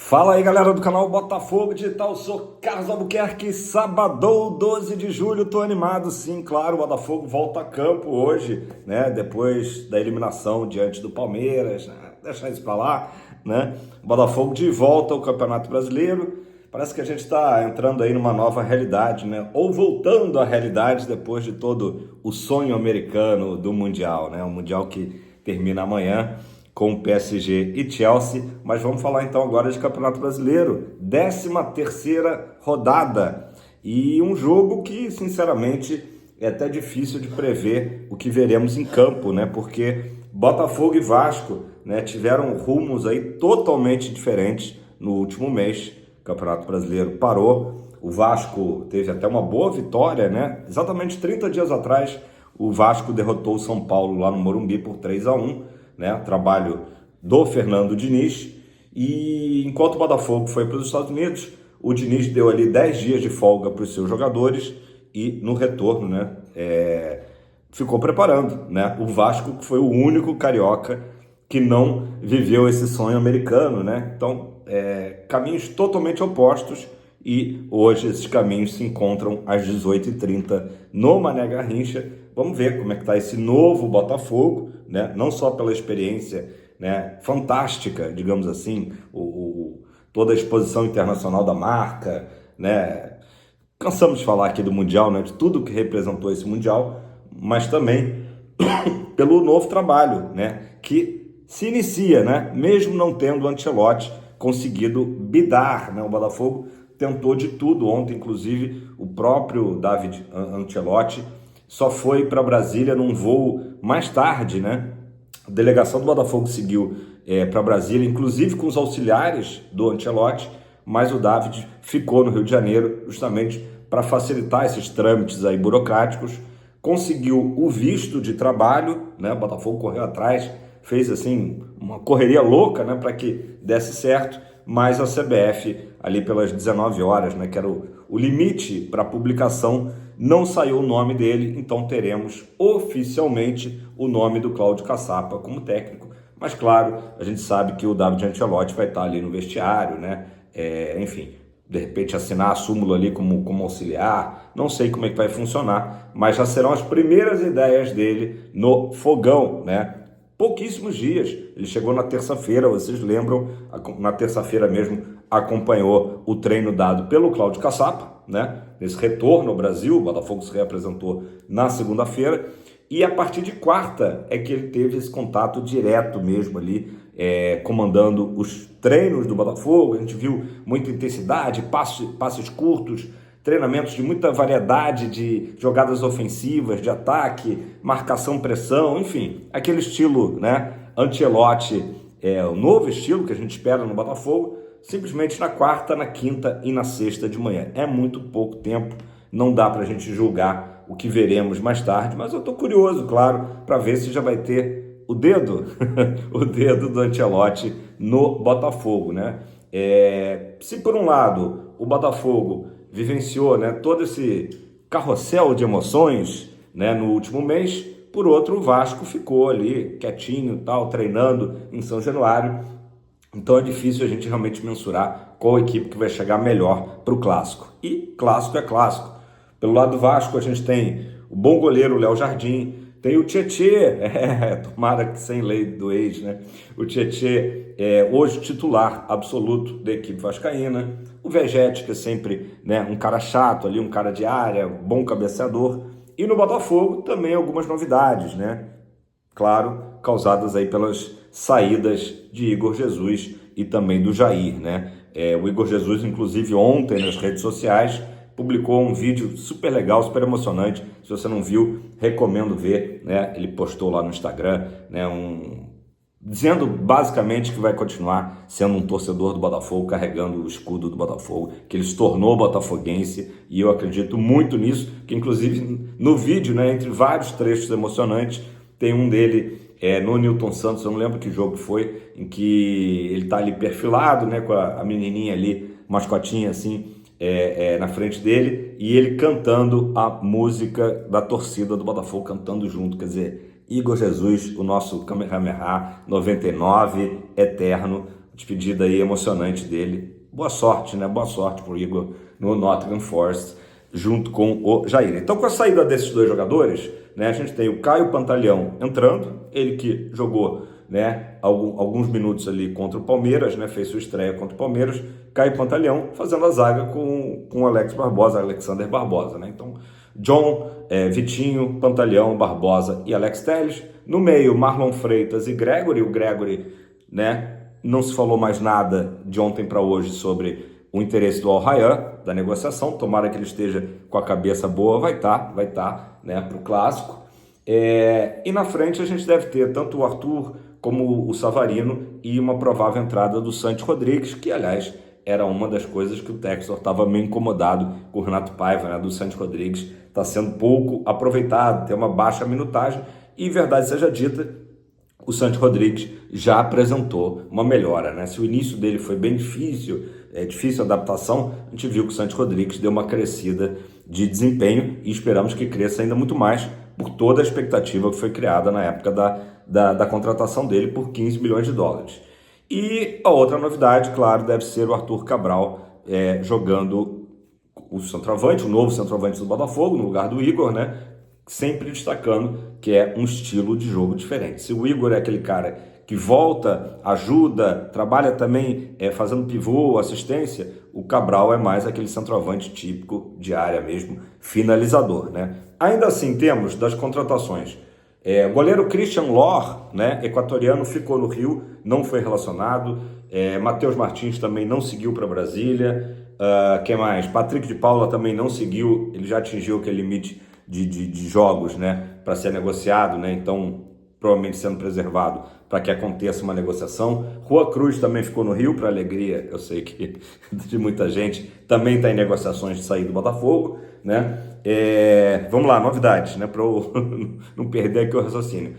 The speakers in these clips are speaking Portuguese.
Fala aí, galera do canal Botafogo Digital, eu sou Carlos Albuquerque. Sabadão, 12 de julho, tô animado sim, claro, o Botafogo volta a campo hoje, né, depois da eliminação diante do Palmeiras, né? Deixa isso pra lá, né, o Botafogo de volta ao Campeonato Brasileiro. Parece que a gente está entrando aí numa nova realidade, né, ou voltando à realidade depois de todo o sonho americano do Mundial, né, o Mundial que termina amanhã com PSG e Chelsea, mas vamos falar então agora de Campeonato Brasileiro, 13ª rodada, e um jogo que, sinceramente, é até difícil de prever o que veremos em campo, né? Porque Botafogo e Vasco, né, tiveram rumos aí totalmente diferentes no último mês. O Campeonato Brasileiro parou, o Vasco teve até uma boa vitória, né? Exatamente 30 dias atrás, o Vasco derrotou o São Paulo lá no Morumbi por 3-1, né, trabalho do Fernando Diniz, e enquanto o Botafogo foi para os Estados Unidos, o Diniz deu ali 10 dias de folga para os seus jogadores e no retorno, né, ficou preparando, né, o Vasco, que foi o único carioca que não viveu esse sonho americano, né, então caminhos totalmente opostos, e hoje esses caminhos se encontram às 18h30 no Mané Garrincha. Vamos ver como é que está esse novo Botafogo, né? Não só pela experiência, né, fantástica, digamos assim, toda a exposição internacional da marca, né? Cansamos de falar aqui do Mundial, né, de tudo que representou esse Mundial, mas também pelo novo trabalho, né, que se inicia, né, mesmo não tendo o Ancelotti conseguido bidar, né, o Botafogo tentou de tudo ontem, inclusive o próprio David Ancelotti só foi para Brasília num voo mais tarde, né? A delegação do Botafogo seguiu para Brasília, inclusive com os auxiliares do Ancelotti, mas o David ficou no Rio de Janeiro justamente para facilitar esses trâmites aí burocráticos. Conseguiu o visto de trabalho, né? O Botafogo correu atrás, fez assim uma correria louca, né, para que desse certo, mas a CBF ali pelas 19 horas, né, que era o limite para publicação, não saiu o nome dele, então teremos oficialmente o nome do Cláudio Caçapa como técnico. Mas claro, a gente sabe que o David Ancelotti vai estar ali no vestiário, né? Enfim, de repente assinar a súmula ali como auxiliar, não sei como é que vai funcionar, mas já serão as primeiras ideias dele no fogão, né? Pouquíssimos dias, ele chegou na terça-feira, vocês lembram, na terça-feira mesmo acompanhou o treino dado pelo Cláudio Caçapa, né? Nesse retorno ao Brasil, o Botafogo se reapresentou na segunda-feira, e a partir de quarta é que ele teve esse contato direto mesmo ali, comandando os treinos do Botafogo. A gente viu muita intensidade, passes curtos, treinamentos de muita variedade de jogadas ofensivas, de ataque, marcação, pressão, enfim, aquele estilo, né, Ancelotti, o novo estilo que a gente espera no Botafogo, simplesmente na quarta, na quinta e na sexta de manhã. É muito pouco tempo, não dá para a gente julgar o que veremos mais tarde, mas eu estou curioso, claro, para ver se já vai ter o dedo, o dedo do Ancelotti no Botafogo, né? Se por um lado o Botafogo vivenciou, né, todo esse carrossel de emoções, né, no último mês, por outro, o Vasco ficou ali quietinho, tal, treinando em São Januário. Então é difícil a gente realmente mensurar qual equipe que vai chegar melhor para o Clássico. E Clássico é Clássico. Pelo lado do Vasco a gente tem o bom goleiro Léo Jardim, tem o Tietê, tomara que sem lei do ex, né? O Tietê é hoje titular absoluto da equipe vascaína. O Vegetti, que é sempre, né, um cara chato ali, um cara de área, bom cabeceador. E no Botafogo também algumas novidades, né? Claro, causadas aí pelas saídas de Igor Jesus e também do Jair, né? O Igor Jesus, inclusive, ontem nas redes sociais, publicou um vídeo super legal, super emocionante. Se você não viu, recomendo ver, né? Ele postou lá no Instagram, né, dizendo basicamente que vai continuar sendo um torcedor do Botafogo, carregando o escudo do Botafogo, que ele se tornou botafoguense, e eu acredito muito nisso, que inclusive no vídeo, né, entre vários trechos emocionantes, tem um dele no Newton Santos, eu não lembro que jogo foi, em que ele tá ali perfilado, né, com a menininha ali, mascotinha assim, na frente dele, e ele cantando a música da torcida do Botafogo, cantando junto, quer dizer, Igor Jesus, o nosso Kamehameha 99, eterno, despedida aí emocionante dele. Boa sorte, né? Boa sorte pro Igor no Nottingham Forest, junto com o Jair. Então, com a saída desses dois jogadores, né, a gente tem o Caio Pantaleão entrando, ele que jogou, né, alguns minutos ali contra o Palmeiras, né, fez sua estreia contra o Palmeiras. Caio Pantaleão fazendo a zaga com o Alexander Barbosa, né? Então, John, Vitinho, Pantaleão, Barbosa e Alex Telles. No meio, Marlon Freitas e Gregory. O Gregory, né, não se falou mais nada de ontem para hoje sobre o interesse do Al Rayyan, da negociação. Tomara que ele esteja com a cabeça boa, vai estar, né, para o Clássico. E na frente a gente deve ter tanto o Arthur como o Savarino e uma provável entrada do Santi Rodrigues, que, aliás, era uma das coisas que o Textor estava meio incomodado com o Renato Paiva, né, do Santi Rodrigues, está sendo pouco aproveitado, tem uma baixa minutagem, e verdade seja dita, o Santi Rodrigues já apresentou uma melhora, né? Se o início dele foi bem difícil, difícil a adaptação, a gente viu que o Santi Rodrigues deu uma crescida de desempenho e esperamos que cresça ainda muito mais por toda a expectativa que foi criada na época da contratação dele por 15 milhões de dólares. E a outra novidade, claro, deve ser o Arthur Cabral jogando o centroavante, o novo centroavante do Botafogo, no lugar do Igor, né? Sempre destacando que é um estilo de jogo diferente. Se o Igor é aquele cara que volta, ajuda, trabalha também fazendo pivô, assistência, o Cabral é mais aquele centroavante típico de área mesmo, finalizador, né? Ainda assim, temos das contratações, o goleiro Christian Lohr, né, equatoriano, ficou no Rio, não foi relacionado. Matheus Martins também não seguiu para Brasília. Quem mais? Patrick de Paula também não seguiu, ele já atingiu aquele limite de jogos, né, para ser negociado, né, então provavelmente sendo preservado para que aconteça uma negociação. Rua Cruz também ficou no Rio, para alegria, eu sei que de muita gente, também está em negociações de sair do Botafogo, né. Vamos lá, novidades, né, para eu não perder aqui o raciocínio.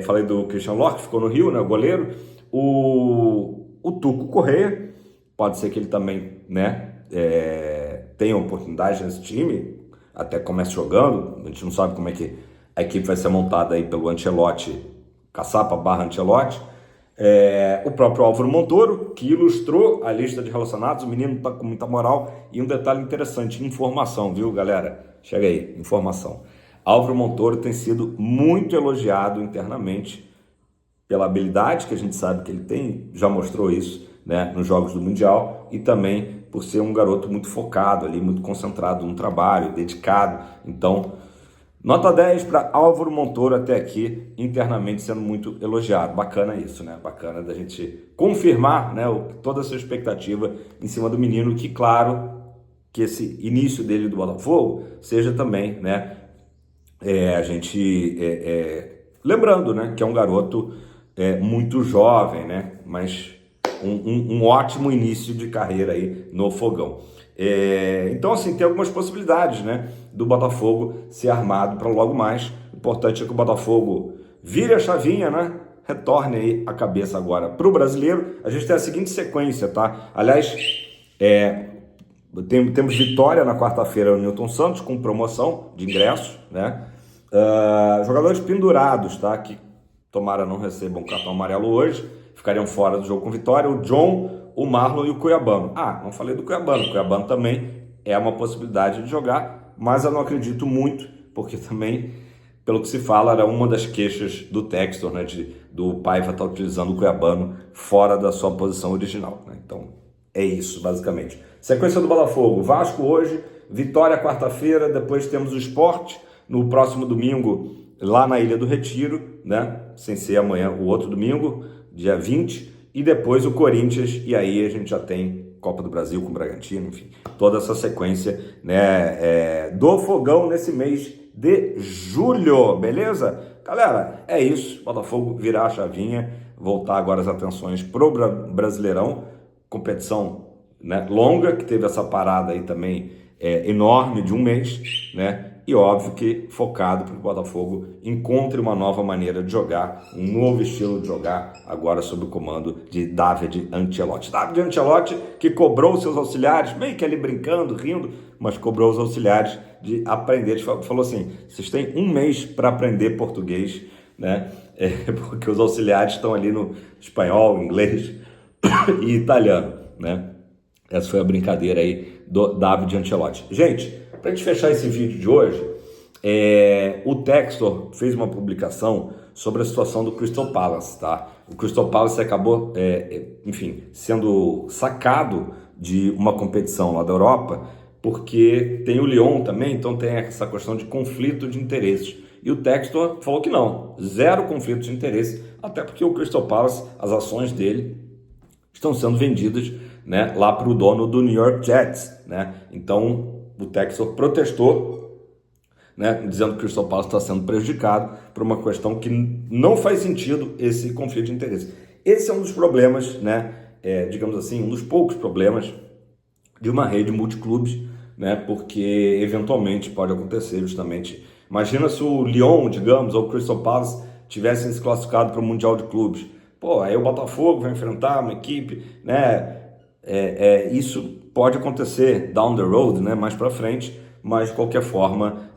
Falei do Christian Lohr, que ficou no Rio, né, o goleiro. O Tuco Correia, pode ser que ele também, né, tenha oportunidade nesse time, até comece jogando. A gente não sabe como é que a equipe vai ser montada aí pelo Ancelotti, Caçapa / Ancelotti. O próprio Álvaro Montoro, que ilustrou a lista de relacionados. O menino tá com muita moral. E um detalhe interessante, informação, viu, galera? Chega aí, informação. Álvaro Montoro tem sido muito elogiado internamente pela habilidade que a gente sabe que ele tem, já mostrou isso, né, nos jogos do Mundial, e também por ser um garoto muito focado ali, muito concentrado no trabalho, dedicado. Então, nota 10 para Álvaro Montoro até aqui, internamente sendo muito elogiado. Bacana isso, né? Bacana da gente confirmar, né, toda essa expectativa em cima do menino, que claro, que esse início dele do Botafogo seja também, né, a gente lembrando, né, que é um garoto muito jovem, né, mas um ótimo início de carreira aí no Fogão. Então, assim, tem algumas possibilidades, né, do Botafogo ser armado para logo mais. O importante é que o Botafogo vire a chavinha, né, retorne aí a cabeça agora para o Brasileiro. A gente tem a seguinte sequência, tá? Aliás, temos vitória na quarta-feira no Newton Santos, com promoção de ingressos, né? Jogadores pendurados, tá? Que tomara não recebam cartão amarelo hoje, ficariam fora do jogo com vitória. O John, o Marlon e o Cuiabano. Não falei do Cuiabano. O Cuiabano também é uma possibilidade de jogar, mas eu não acredito muito, porque também, pelo que se fala, era uma das queixas do Textor, né, do Paiva estar utilizando o Cuiabano fora da sua posição original, né? Então, é isso, basicamente. Sequência do Botafogo: Vasco hoje, Vitória quarta-feira, depois temos o Sport no próximo domingo, lá na Ilha do Retiro, né? Sem ser amanhã, o outro domingo, dia 20, e depois o Corinthians, e aí a gente já tem Copa do Brasil com o Bragantino, enfim, toda essa sequência, né, do Fogão nesse mês de julho, beleza? Galera, é isso, Botafogo virar a chavinha, voltar agora as atenções pro Brasileirão, competição, né, longa, que teve essa parada aí também enorme de um mês, né? E óbvio que focado para que o Botafogo encontre uma nova maneira de jogar, um novo estilo de jogar, agora sob o comando de David Ancelotti. David Ancelotti, que cobrou seus auxiliares, meio que ali brincando, rindo, mas cobrou os auxiliares de aprender. Falou assim: vocês têm um mês para aprender português, né? Porque os auxiliares estão ali no espanhol, inglês, e italiano, né? Essa foi a brincadeira aí do David Ancelotti. Gente, para a gente fechar esse vídeo de hoje, o Textor fez uma publicação sobre a situação do Crystal Palace, tá? O Crystal Palace acabou, enfim, sendo sacado de uma competição lá da Europa, porque tem o Lyon também, então tem essa questão de conflito de interesses. E o Textor falou que não, zero conflito de interesse, até porque o Crystal Palace, as ações dele estão sendo vendidas, né, lá para o dono do New York Jets, né? Então o Textor protestou, né, dizendo que o Crystal Palace está sendo prejudicado por uma questão que não faz sentido esse conflito de interesse. Esse é um dos problemas, né, digamos assim, um dos poucos problemas de uma rede multiclubes, né, porque eventualmente pode acontecer justamente. Imagina se o Lyon, digamos, ou o Crystal Palace tivessem se classificado para o Mundial de Clubes. Pô, aí o Botafogo vai enfrentar uma equipe, né? Isso pode acontecer down the road, né? Mais para frente, mas de qualquer forma,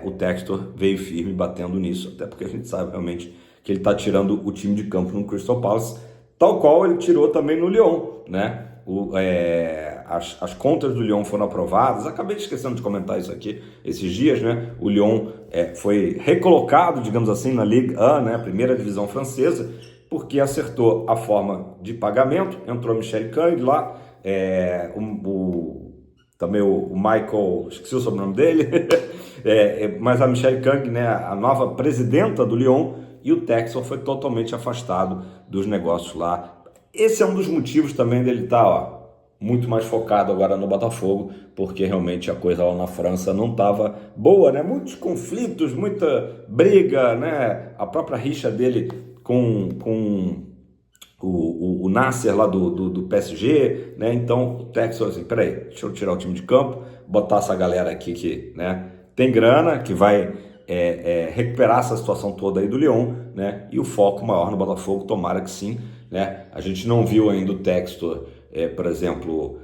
o Textor veio firme batendo nisso, até porque a gente sabe realmente que ele está tirando o time de campo no Crystal Palace, tal qual ele tirou também no Lyon, né? As contas do Lyon foram aprovadas. Acabei esquecendo de comentar isso aqui esses dias, né? O Lyon foi recolocado, digamos assim, na Ligue 1, né? A primeira divisão francesa, porque acertou a forma de pagamento. Entrou Michel Kang lá, também o Michael, esqueci o sobrenome dele, mas a Michel Kang, né? A nova presidenta do Lyon, e o Textor foi totalmente afastado dos negócios lá. Esse é um dos motivos também dele estar, muito mais focado agora no Botafogo, porque realmente a coisa lá na França não estava boa, né? Muitos conflitos, muita briga, né? A própria rixa dele com o Nasser lá do PSG, né? Então o Textor assim, peraí, deixa eu tirar o time de campo, botar essa galera aqui que, né, tem grana, que vai recuperar essa situação toda aí do Lyon, né? E o foco maior no Botafogo, tomara que sim, né? A gente não viu ainda o Textor, por exemplo,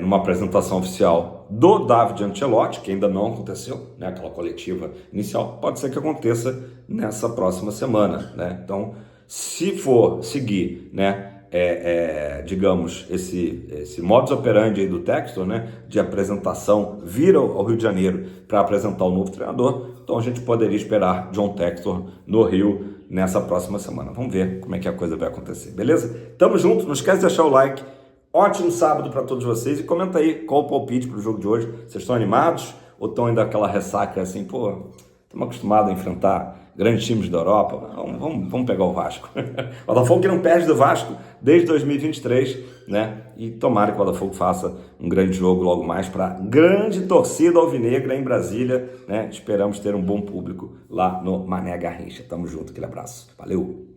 numa apresentação oficial do David Ancelotti, que ainda não aconteceu, né? Aquela coletiva inicial, pode ser que aconteça nessa próxima semana, né? Então, se for seguir, né, digamos, esse modus operandi aí do Textor, né, de apresentação, vir ao Rio de Janeiro para apresentar o novo treinador, então a gente poderia esperar John Textor no Rio nessa próxima semana. Vamos ver como é que a coisa vai acontecer, beleza? Tamo junto, não esquece de deixar o like. Ótimo sábado para todos vocês e comenta aí qual o palpite para o jogo de hoje. Vocês estão animados ou estão ainda aquela ressaca assim, pô, estamos acostumados a enfrentar grandes times da Europa, vamos pegar o Vasco. O Botafogo que não perde do Vasco desde 2023, né? E tomara que o Botafogo faça um grande jogo logo mais para grande torcida alvinegra em Brasília, né? Esperamos ter um bom público lá no Mané Garrincha. Tamo junto, aquele abraço. Valeu!